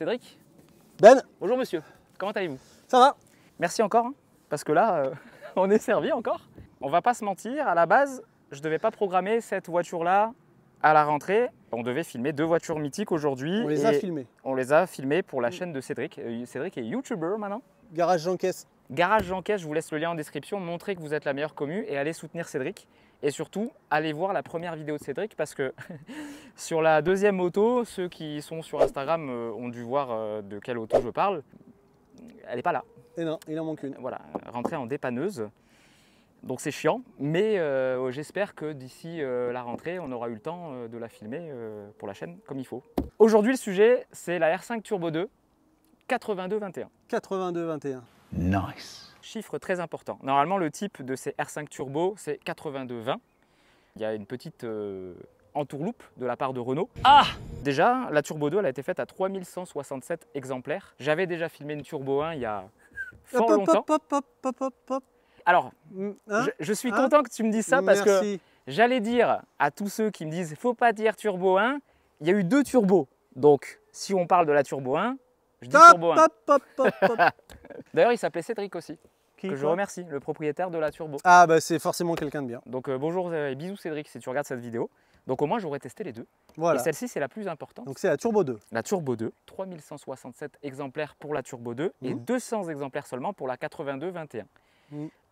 Cédric? Ben, Bonjour monsieur, comment allez-vous? ça va? Merci encore, hein, parce que là, on est servi encore. On va pas se mentir, à la base, je devais pas programmer cette voiture-là à la rentrée. On devait filmer 2 voitures mythiques aujourd'hui. On les a filmés. On les a filmées pour la chaîne de Cédric. Cédric est YouTuber maintenant. Garage Jean Caisse. Garage Jean Caisse, je vous laisse le lien en description. Montrez que vous êtes la meilleure commu et allez soutenir Cédric. Et surtout, allez voir la première vidéo de Cédric parce que sur la deuxième moto, ceux qui sont sur Instagram ont dû voir de quelle auto je parle. Elle n'est pas là. Et non, il en manque une. Voilà, rentrée en dépanneuse. Donc c'est chiant, mais j'espère que d'ici la rentrée, on aura eu le temps de la filmer pour la chaîne comme il faut. Aujourd'hui, le sujet, c'est la R5 Turbo 2 8221. 82-21. Nice. Chiffre très important. Normalement, le type de ces R5 Turbo, c'est 8220. Il y a une petite entourloupe de la part de Renault. Ah! Déjà, la Turbo 2, elle a été faite à 3167 exemplaires. J'avais déjà filmé une Turbo 1 il y a fort longtemps. Alors, Hein? je suis content que tu me dises ça parce Merci. que j'allais dire à tous ceux qui me disent faut pas dire Turbo 1, il y a eu 2 turbos. Donc, si on parle de la Turbo 1, je dis Turbo 1. D'ailleurs, il s'appelait Cédric aussi, que je remercie, le propriétaire de la Turbo. Ah bah c'est forcément quelqu'un de bien. Donc bonjour et bisous Cédric si tu regardes cette vidéo. Donc au moins j'aurais testé les deux. Voilà. Et celle-ci c'est la plus importante. Donc c'est la Turbo 2. La Turbo 2, 3167 exemplaires pour la Turbo 2 et 200 exemplaires seulement pour la 8221.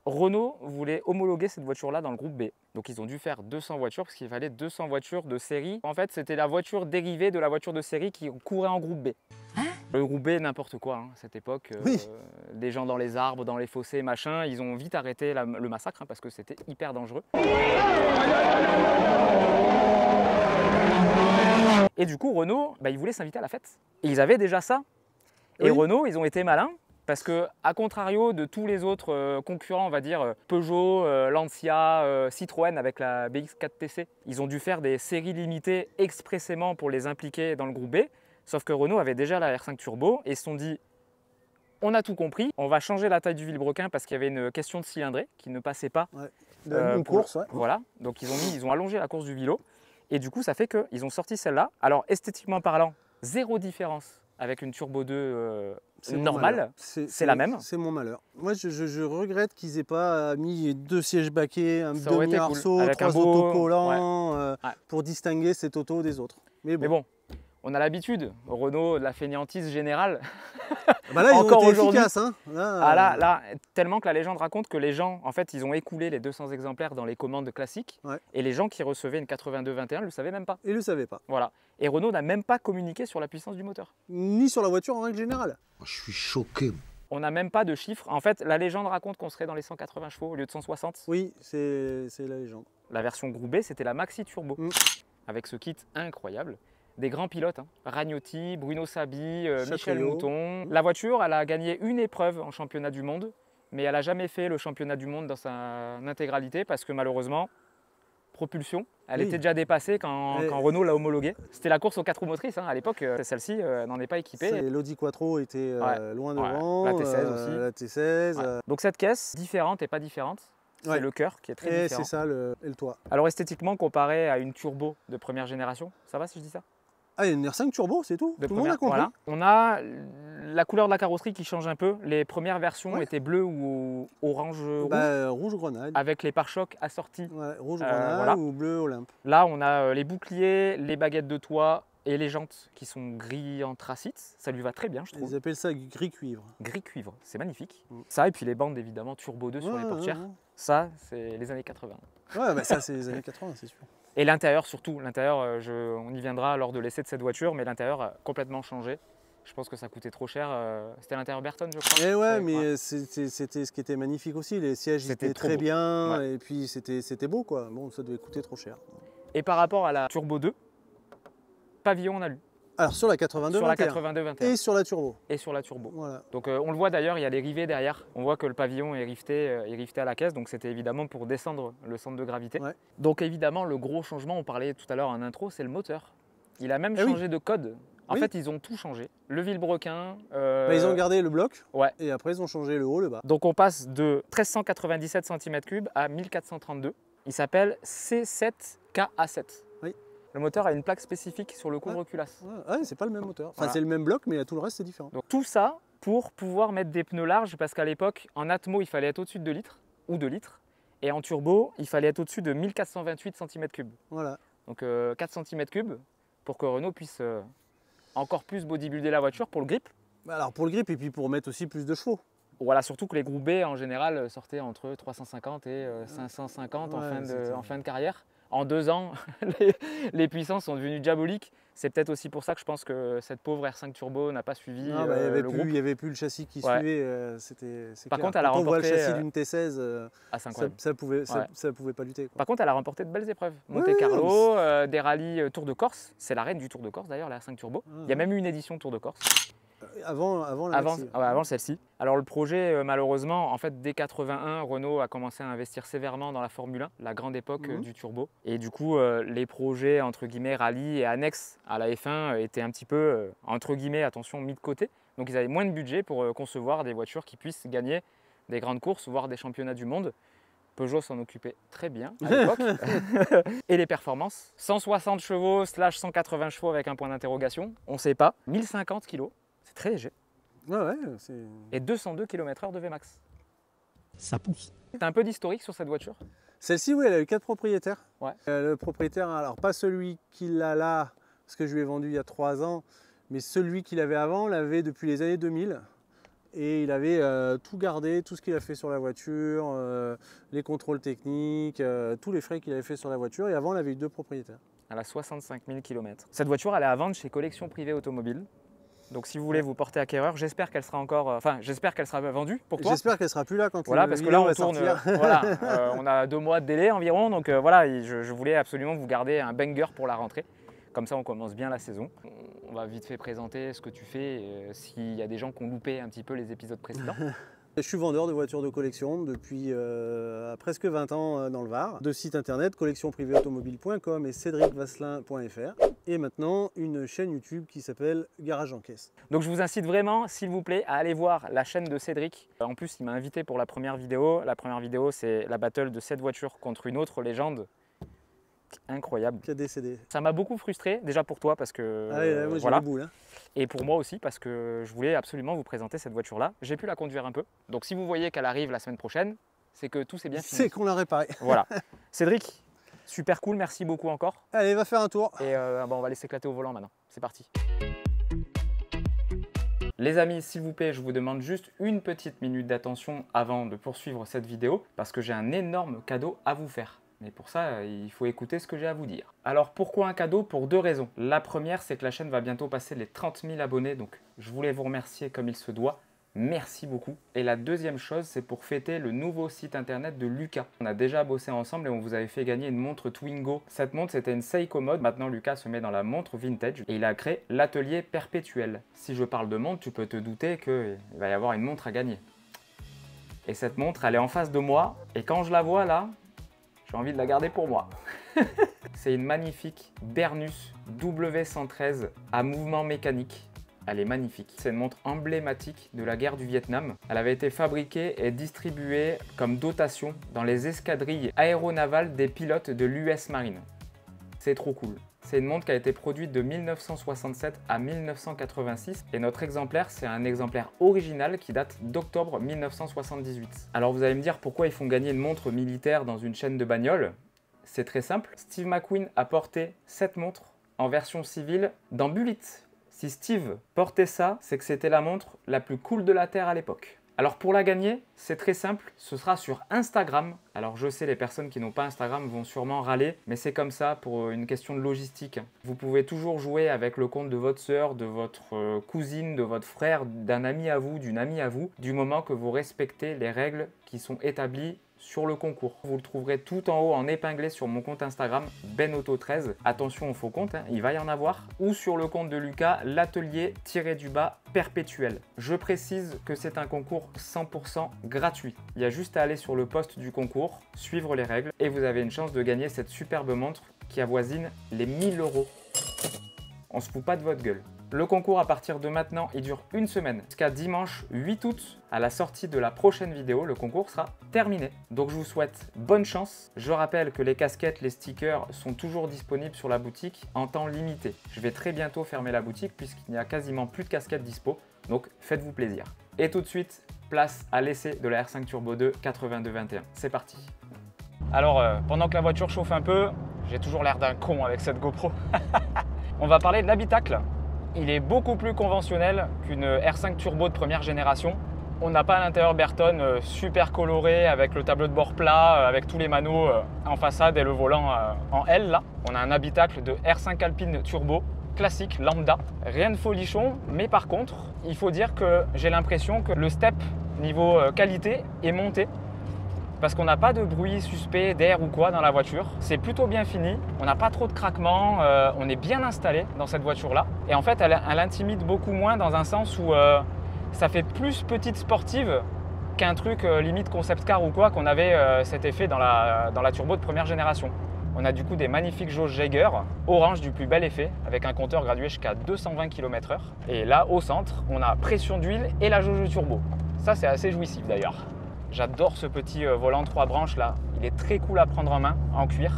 Renault voulait homologuer cette voiture-là dans le groupe B. Donc ils ont dû faire 200 voitures parce qu'il fallait 200 voitures de série. En fait, c'était la voiture dérivée de la voiture de série qui courait en groupe B. Le groupe B, n'importe quoi, hein, cette époque. Oui. Des gens dans les arbres, dans les fossés, machin. Ils ont vite arrêté le massacre hein, parce que c'était hyper dangereux. Et du coup, Renault, bah, ils voulaient s'inviter à la fête. Et ils avaient déjà ça. Et Oui. Renault, ils ont été malins. Parce que, à contrario de tous les autres concurrents, on va dire Peugeot, Lancia, Citroën avec la BX4 TC, ils ont dû faire des séries limitées expressément pour les impliquer dans le groupe B. Sauf que Renault avait déjà la R5 Turbo et ils se sont dit on a tout compris, on va changer la taille du vilebrequin parce qu'il y avait une question de cylindrée qui ne passait pas. Ouais. Une course, ouais. Voilà, donc ils ont allongé la course du vélo et du coup ça fait qu'ils ont sorti celle-là. Alors esthétiquement parlant, zéro différence avec une Turbo 2 normale, c'est la même. C'est mon malheur. Moi, je regrette qu'ils n'aient pas mis 2 sièges baquets, un Ça aurait été demi-arceau, cool. 3 un beau... autocollants Ouais. pour distinguer cette auto des autres. Mais Mais bon, on a l'habitude. Renault, de la fainéantise générale. Bah là, ils Encore ont été aujourd'hui. efficaces. Hein. Là, tellement que la légende raconte que les gens, en fait, ils ont écoulé les 200 exemplaires dans les commandes classiques. Ouais. Et les gens qui recevaient une 8221 ne le savaient même pas. Ils ne le savaient pas. Voilà. Et Renault n'a même pas communiqué sur la puissance du moteur. Ni sur la voiture en règle générale. Je suis choqué. On n'a même pas de chiffres. En fait, la légende raconte qu'on serait dans les 180 chevaux au lieu de 160. Oui, c'est la légende. La version groupe B, c'était la Maxi Turbo. Avec ce kit incroyable. Des grands pilotes, hein. Ragnotti, Bruno Sabi, Michel Mouton. La voiture, elle a gagné une épreuve en championnat du monde, mais elle n'a jamais fait le championnat du monde dans sa intégralité parce que malheureusement, propulsion, elle était déjà dépassée quand Renault l'a homologuée. C'était la course aux 4 roues motrices, hein. À l'époque, celle-ci n'en est pas équipée. L'Audi Quattro était loin devant, la T16 aussi. La T16. Donc cette caisse, différente et pas différente, c'est le cœur qui est très différent. C'est ça, et le toit. Alors esthétiquement, comparé à une turbo de première génération, ça va si je dis ça? Ah, il y a une R5 Turbo, c'est tout. Tout le monde a compris. Voilà. On a la couleur de la carrosserie qui change un peu. Les premières versions étaient bleues ou orange rouge. Rouge grenade. Avec les pare-chocs assortis. Ouais, rouge grenade ou bleu Olympe. Là, on a les boucliers, les baguettes de toit et les jantes qui sont gris anthracite. Ça lui va très bien, je trouve. Ils appellent ça gris cuivre. Gris cuivre, c'est magnifique. Ça, et puis les bandes évidemment Turbo 2 sur les portières. Ça, c'est les années 80. Ouais, bah ça, c'est les années 80, c'est sûr. Et l'intérieur surtout, l'intérieur, on y viendra lors de l'essai de cette voiture, mais l'intérieur a complètement changé. Je pense que ça coûtait trop cher. C'était l'intérieur Berton, je crois. Et ouais, mais c'était ce qui était magnifique aussi. Les sièges étaient très bien, et puis c'était beau, quoi. Bon, ça devait coûter trop cher. Et par rapport à la Turbo 2, pavillon on a lu. Alors sur la 82-21. Sur la 82-21. Et sur la Turbo. Et sur la Turbo. Voilà. Donc on le voit d'ailleurs, il y a les rivets derrière. On voit que le pavillon est rifté à la caisse, donc c'était évidemment pour descendre le centre de gravité. Ouais. Donc évidemment, le gros changement, on parlait tout à l'heure en intro, c'est le moteur. Il a même changé de code. En fait, ils ont tout changé. Le vilebrequin. Ils ont gardé le bloc. Ouais. Et après, ils ont changé le haut, le bas. Donc on passe de 1397 cm3 à 1432. Il s'appelle C7KA7. Oui. Le moteur a une plaque spécifique sur le couvre-culasse. Ouais, c'est pas le même moteur. Enfin, Voilà. c'est le même bloc, mais tout le reste, c'est différent. Donc tout ça pour pouvoir mettre des pneus larges, parce qu'à l'époque, en Atmo, il fallait être au-dessus de 2 litres, ou 2 litres. Et en turbo, il fallait être au-dessus de 1428 cm3. Voilà. Donc 4 cm3 pour que Renault puisse encore plus bodybuilder la voiture pour le grip. Alors pour le grip et puis pour mettre aussi plus de chevaux. Voilà, surtout que les groupes B en général sortaient entre 350 et 550 en fin de carrière. En 2 ans, les puissances sont devenues diaboliques. C'est peut-être aussi pour ça que je pense que cette pauvre R5 Turbo n'a pas suivi le groupe. Il n'y avait plus le châssis qui suivait. Par contre, elle a remporté. Quand on voit le remporté, châssis d'une T16, ça pouvait pas lutter, quoi. Par contre, elle a remporté de belles épreuves. Monte Carlo, des rallyes Tour de Corse. C'est la reine du Tour de Corse d'ailleurs, la R5 Turbo. Il y a même eu une édition Tour de Corse. Avant celle-ci. Alors le projet, malheureusement, en fait, dès 81, Renault a commencé à investir sévèrement dans la Formule 1, la grande époque du turbo. Et du coup, les projets, entre guillemets, rallye et annexes à la F1 étaient un petit peu, entre guillemets, attention, mis de côté. Donc ils avaient moins de budget pour concevoir des voitures qui puissent gagner des grandes courses, voire des championnats du monde. Peugeot s'en occupait très bien à l'époque. Et les performances, 160 chevaux / 180 chevaux avec un point d'interrogation, on ne sait pas. 1050 kg. C'est très léger. Et 202 km/h de Vmax. Ça pousse. Tu as un peu d'historique sur cette voiture? Celle-ci, oui, elle a eu 4 propriétaires. Ouais. Le propriétaire, alors pas celui qui l'a là, parce que je lui ai vendu il y a 3 ans, mais celui qu'il avait avant, l'avait depuis les années 2000. Et il avait tout gardé, tout ce qu'il a fait sur la voiture, les contrôles techniques, tous les frais qu'il avait fait sur la voiture. Et avant, il avait eu 2 propriétaires. Elle a 65 000 km. Cette voiture, elle est à vendre chez Collection Privée Automobile. Donc si vous voulez vous porter acquéreur, j'espère qu'elle sera encore, j'espère qu'elle sera vendue pour toi. J'espère qu'elle sera plus là quand parce que là on tourne, on a 2 mois de délai environ, donc voilà, je voulais absolument vous garder un banger pour la rentrée. Comme ça on commence bien la saison. On va vite fait présenter ce que tu fais, s'il y a des gens qui ont loupé un petit peu les épisodes précédents. Je suis vendeur de voitures de collection depuis presque 20 ans dans le Var. 2 sites internet, collectionprivéautomobile.com et cédricvasselin.fr. Et maintenant, une chaîne YouTube qui s'appelle Garage en Caisse. Donc je vous incite vraiment, s'il vous plaît, à aller voir la chaîne de Cédric. En plus, il m'a invité pour la première vidéo. La première vidéo, c'est la battle de cette voiture contre une autre légende. Incroyable. Qui a décédé. Ça m'a beaucoup frustré, déjà pour toi, parce que... moi j'ai les boules. Hein. Et pour moi aussi, parce que je voulais absolument vous présenter cette voiture-là. J'ai pu la conduire un peu. Donc si vous voyez qu'elle arrive la semaine prochaine, c'est que tout s'est bien fini. C'est qu'on l'a réparé. Voilà. Cédric, super cool, merci beaucoup encore. Allez, va faire un tour. Et on va aller s'éclater au volant maintenant. C'est parti. Les amis, s'il vous plaît, je vous demande juste une petite minute d'attention avant de poursuivre cette vidéo, parce que j'ai un énorme cadeau à vous faire. Mais pour ça, il faut écouter ce que j'ai à vous dire. Alors pourquoi un cadeau? Pour 2 raisons. La première, c'est que la chaîne va bientôt passer les 30 000 abonnés, donc je voulais vous remercier comme il se doit. Merci beaucoup. Et la deuxième chose, c'est pour fêter le nouveau site internet de Lucas. On a déjà bossé ensemble et on vous avait fait gagner une montre Twingo. Cette montre, c'était une Seiko Mode. Maintenant, Lucas se met dans la montre vintage et il a créé l'atelier perpétuel. Si je parle de montre, tu peux te douter qu'il va y avoir une montre à gagner. Et cette montre, elle est en face de moi et quand je la vois là, j'ai envie de la garder pour moi. C'est une magnifique Bernus W113 à mouvement mécanique. Elle est magnifique. C'est une montre emblématique de la guerre du Vietnam. Elle avait été fabriquée et distribuée comme dotation dans les escadrilles aéronavales des pilotes de l'US Marine. C'est trop cool. C'est une montre qui a été produite de 1967 à 1986 et notre exemplaire, c'est un exemplaire original qui date d'octobre 1978. Alors vous allez me dire pourquoi ils font gagner une montre militaire dans une chaîne de bagnoles? C'est très simple. Steve McQueen a porté cette montre en version civile dans Bullitt. Si Steve portait ça, c'est que c'était la montre la plus cool de la Terre à l'époque. Alors pour la gagner, c'est très simple, ce sera sur Instagram. Alors je sais, les personnes qui n'ont pas Instagram vont sûrement râler, mais c'est comme ça pour une question de logistique. Vous pouvez toujours jouer avec le compte de votre sœur, de votre cousine, de votre frère, d'un ami à vous, d'une amie à vous, du moment que vous respectez les règles qui sont établies sur le concours. Vous le trouverez tout en haut en épinglé sur mon compte Instagram benauto13. Attention au faux compte, hein, il va y en avoir. Ou sur le compte de Lucas, l'atelier-du-bas perpétuel. Je précise que c'est un concours 100% gratuit. Il y a juste à aller sur le post du concours, suivre les règles et vous avez une chance de gagner cette superbe montre qui avoisine les 1000 €. On se fout pas de votre gueule. Le concours à partir de maintenant, il dure une semaine. Jusqu'à dimanche 8 août, à la sortie de la prochaine vidéo, le concours sera terminé. Donc je vous souhaite bonne chance. Je rappelle que les casquettes, les stickers sont toujours disponibles sur la boutique en temps limité. Je vais très bientôt fermer la boutique puisqu'il n'y a quasiment plus de casquettes dispo. Donc faites-vous plaisir. Et tout de suite, place à l'essai de la R5 Turbo 2 8221. C'est parti. Alors, pendant que la voiture chauffe un peu, j'ai toujours l'air d'un con avec cette GoPro. On va parler de l'habitacle. Il est beaucoup plus conventionnel qu'une R5 Turbo de première génération. On n'a pas à l'intérieur Bertone super coloré avec le tableau de bord plat, avec tous les manos en façade et le volant en L là. On a un habitacle de R5 Alpine Turbo classique, lambda. Rien de folichon, mais par contre, il faut dire que j'ai l'impression que le step niveau qualité est monté. Parce qu'on n'a pas de bruit suspect d'air ou quoi dans la voiture. C'est plutôt bien fini, on n'a pas trop de craquements, on est bien installé dans cette voiture-là. Et en fait, elle intimide beaucoup moins dans un sens où ça fait plus petite sportive qu'un truc limite concept car ou quoi qu'on avait cet effet dans la turbo de première génération. On a du coup des magnifiques jauges Jaeger, orange du plus bel effet, avec un compteur gradué jusqu'à 220 km/h. Et là, au centre, on a pression d'huile et la jauge turbo. Ça, c'est assez jouissif d'ailleurs. J'adore ce petit volant 3 branches là, il est très cool à prendre en main, en cuir.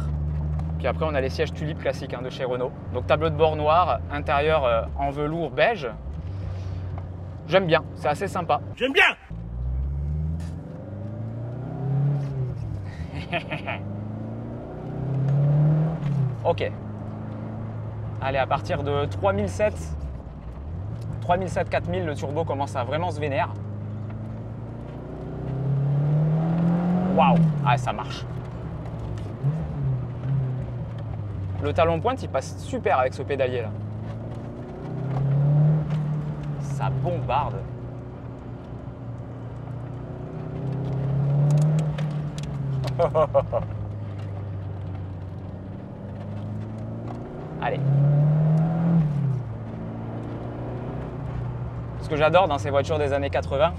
Puis après on a les sièges tulipes classiques de chez Renault. Donc tableau de bord noir, intérieur en velours beige. J'aime bien, c'est assez sympa. J'aime bien. Ok. Allez, à partir de 3007, 4000, le turbo commence à vraiment se vénère. Waouh, ah, ça marche. Le talon pointe, il passe super avec ce pédalier là. Ça bombarde. Allez. Ce que j'adore dans ces voitures des années 80,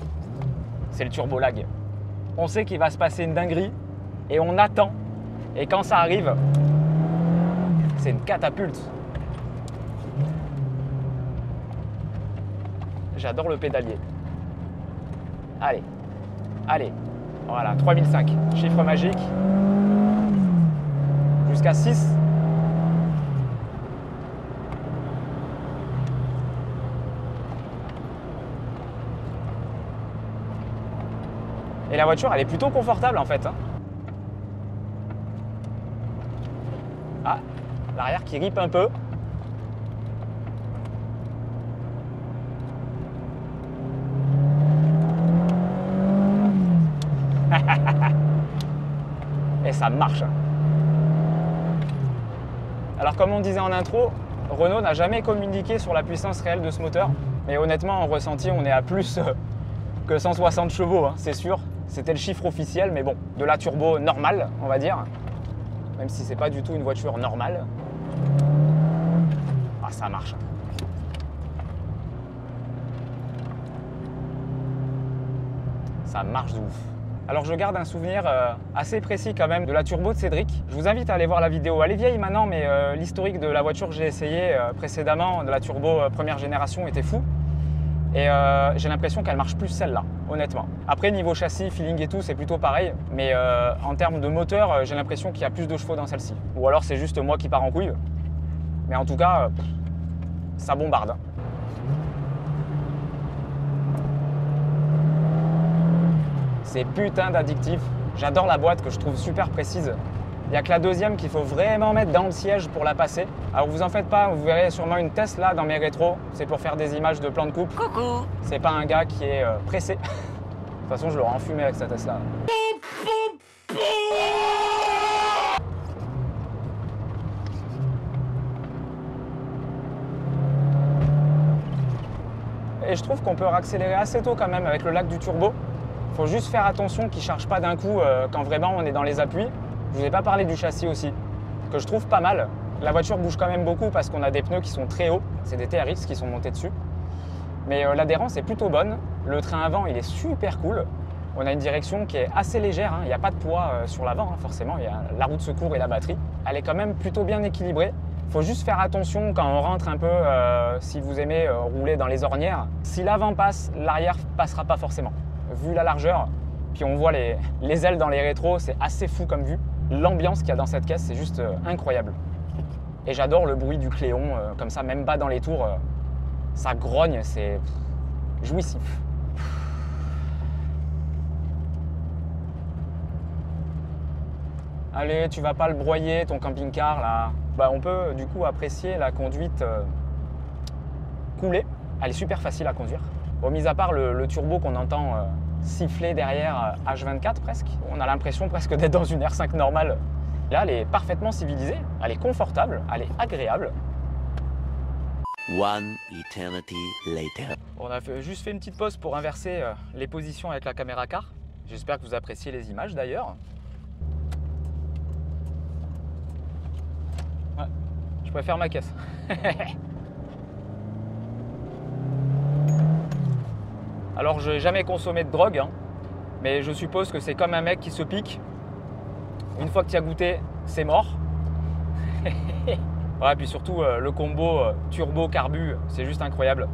c'est le turbo lag. On sait qu'il va se passer une dinguerie et on attend. Et quand ça arrive, c'est une catapulte. J'adore le pédalier. Allez, allez. Voilà, 3005, chiffre magique. Jusqu'à 6. Et la voiture, elle est plutôt confortable en fait. Ah, l'arrière qui ripe un peu. Et ça marche. Alors comme on disait en intro, Renault n'a jamais communiqué sur la puissance réelle de ce moteur. Mais honnêtement, en ressenti, on est à plus que 160 chevaux, hein, c'est sûr. C'était le chiffre officiel, mais bon, de la turbo normale, on va dire. Même si c'est pas du tout une voiture normale. Ah, ça marche. Ça marche de ouf. Alors je garde un souvenir assez précis quand même de la turbo de Cédric. Je vous invite à aller voir la vidéo. Elle est vieille maintenant, mais l'historique de la voiture que j'ai essayée précédemment, de la turbo première génération, était fou. Et j'ai l'impression qu'elle marche plus celle-là, honnêtement. Après, niveau châssis, feeling et tout, c'est plutôt pareil. Mais en termes de moteur, j'ai l'impression qu'il y a plus de chevaux dans celle-ci. Ou alors c'est juste moi qui pars en couille. Mais en tout cas, ça bombarde. C'est putain d'addictif. J'adore la boîte que je trouve super précise. Il n'y a que la deuxième qu'il faut vraiment mettre dans le siège pour la passer. Alors vous en faites pas, vous verrez sûrement une Tesla dans mes rétros. C'est pour faire des images de plan de coupe. Coucou. C'est pas un gars qui est pressé. De toute façon, je l'aurais enfumé avec sa Tesla. Et je trouve qu'on peut accélérer assez tôt quand même avec le lag du turbo. Il faut juste faire attention qu'il ne charge pas d'un coup quand vraiment on est dans les appuis. Je ne vous ai pas parlé du châssis aussi, que je trouve pas mal. La voiture bouge quand même beaucoup parce qu'on a des pneus qui sont très hauts. C'est des TRX qui sont montés dessus. Mais l'adhérence est plutôt bonne. Le train avant, il est super cool. On a une direction qui est assez légère. Il n'y a pas de poids sur l'avant, forcément. Il y a la roue de secours et la batterie. Elle est quand même plutôt bien équilibrée. Faut juste faire attention quand on rentre un peu, si vous aimez rouler dans les ornières. Si l'avant passe, l'arrière passera pas forcément. Vu la largeur, puis on voit les ailes dans les rétros, c'est assez fou comme vue. L'ambiance qu'il y a dans cette caisse, c'est juste incroyable. Et j'adore le bruit du Cléon, comme ça, même bas dans les tours, ça grogne, c'est jouissif. Allez, tu vas pas le broyer ton camping-car là. Bah, on peut du coup apprécier la conduite coulée. Elle est super facile à conduire. Bon, mis à part le turbo qu'on entend siffler derrière H24 presque, on a l'impression presque d'être dans une R5 normale. Là, elle est parfaitement civilisée, elle est confortable, elle est agréable. One eternity later. On a juste fait une petite pause pour inverser les positions avec la caméra car. J'espère que vous appréciez les images d'ailleurs. Ouais, je préfère ma caisse. Alors, je n'ai jamais consommé de drogue, hein, mais je suppose que c'est comme un mec qui se pique. Une fois que tu as goûté, c'est mort. Ouais, puis surtout, le combo turbo-carbu, c'est juste incroyable.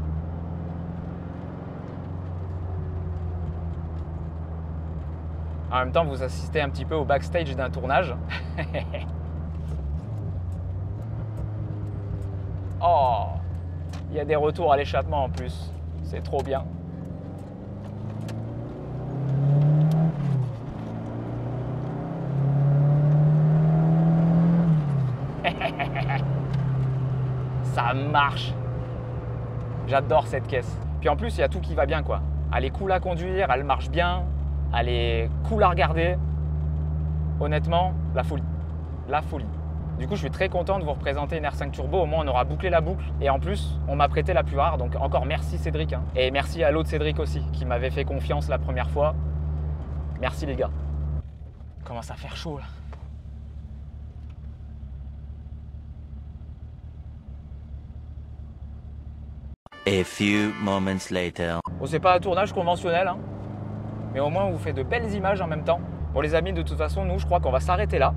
En même temps, vous assistez un petit peu au backstage d'un tournage. Oh, il y a des retours à l'échappement en plus. C'est trop bien. Ça marche. J'adore cette caisse. Puis en plus, il y a tout qui va bien quoi. Elle est cool à conduire, elle marche bien, elle est cool à regarder. Honnêtement, la folie. La folie. Du coup, je suis très content de vous représenter une R5 Turbo. Au moins, on aura bouclé la boucle. Et en plus, on m'a prêté la plus rare. Donc encore merci Cédric. Hein. Et merci à l'autre Cédric aussi, qui m'avait fait confiance la première fois. Merci les gars. Commence à faire chaud là. A few moments later. Bon, c'est pas un tournage conventionnel, hein, mais au moins on vous fait de belles images en même temps. Bon les amis, de toute façon, nous je crois qu'on va s'arrêter là.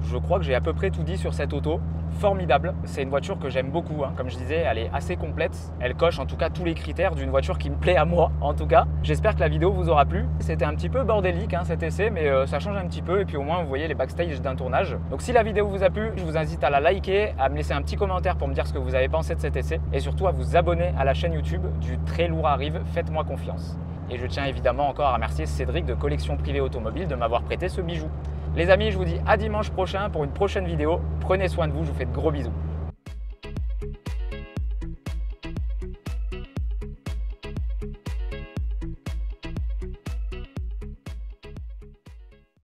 Je crois que j'ai à peu près tout dit sur cette auto. Formidable, c'est une voiture que j'aime beaucoup, hein. Comme je disais, elle est assez complète. Elle coche en tout cas tous les critères d'une voiture qui me plaît à moi, en tout cas. J'espère que la vidéo vous aura plu. C'était un petit peu bordélique hein, cet essai, mais ça change un petit peu. Et puis au moins vous voyez les backstage d'un tournage. Donc si la vidéo vous a plu, je vous invite à la liker, à me laisser un petit commentaire pour me dire ce que vous avez pensé de cet essai. Et surtout à vous abonner à la chaîne YouTube du Très Lourd Arrive, faites-moi confiance. Et je tiens évidemment encore à remercier Cédric de Collection Privée Automobile de m'avoir prêté ce bijou. Les amis, je vous dis à dimanche prochain pour une prochaine vidéo. Prenez soin de vous, je vous fais de gros bisous.